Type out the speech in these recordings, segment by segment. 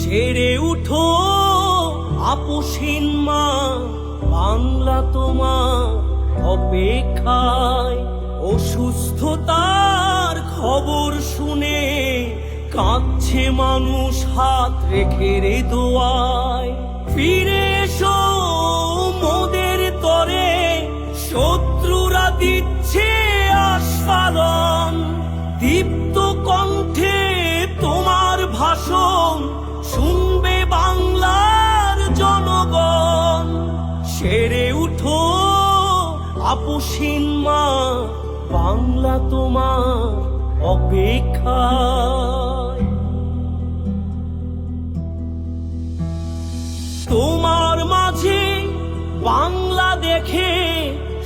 সেরে উঠো আপোষহীন মা, বাংলা তোমার অপেক্ষায়। অসুস্থতার খবর শুনে কাঁদছে মানুষ হাত রেখে রে দোয়ায়। ফিরে এসো মোদের তরে, শত্রুরা দিচ্ছে আস্ফালন। দীপ্ত কণ্ঠে তোমার ভাষণ শুনবে বাংলার জনগণ। সেরে উঠো আপোষহীন মা, বাংলা তোমার অপেক্ষায়। তোমার মাঝে বাংলা দেখে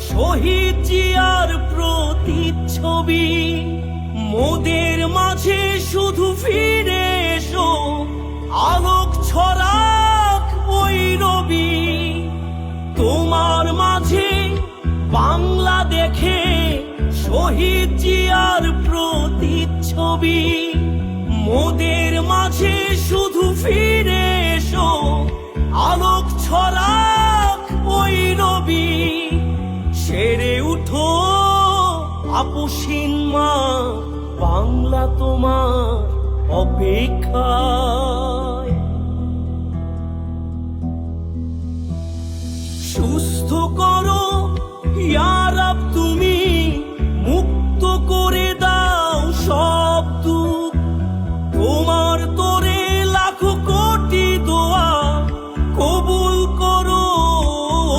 শহীদ জিয়ার প্রতিচ্ছবি। মোদের মাঝে শুধু ফিরে এসো, আলোক ছড়াক ওই রবি। তোমার মাঝে বাংলা দেখে শহীদ জিয়ার প্রতিচ্ছবি। মোদের মাঝে শুধু ফিরে এসো, আলোক ছড়াক ওই রবি। সেরে উঠো আপোষহীন মা, বাংলা তোমার অপেক্ষায়। সুস্থ করো ইয়া রব তুমি, মুক্ত করে দাও সব দুঃখ। তোমার তোরে লাখো কোটি দোয়া, কবুল করো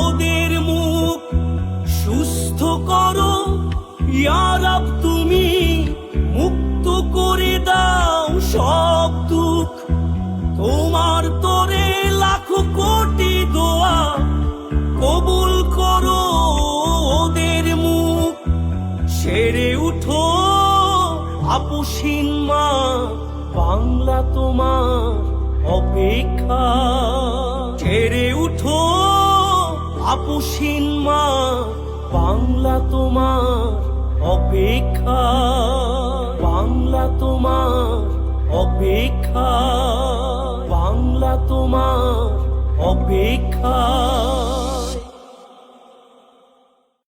ওদের মুখ। সুস্থ করো ইয়া রব তুমি, মুক্ত করে দাও সব দুঃখ। তোমার তোরে লাখো কোটি দোয়া, কবুল করো ওদের মুখ। সেরে উঠো আপোষহীন মা, বাংলা তোমার অপেক্ষা। সেরে উঠো আপোষহীন মা, বাংলা তোমার অপেক্ষা। বাংলা তোমার অপেক্ষা, বাংলা তোমার অপেক্ষা।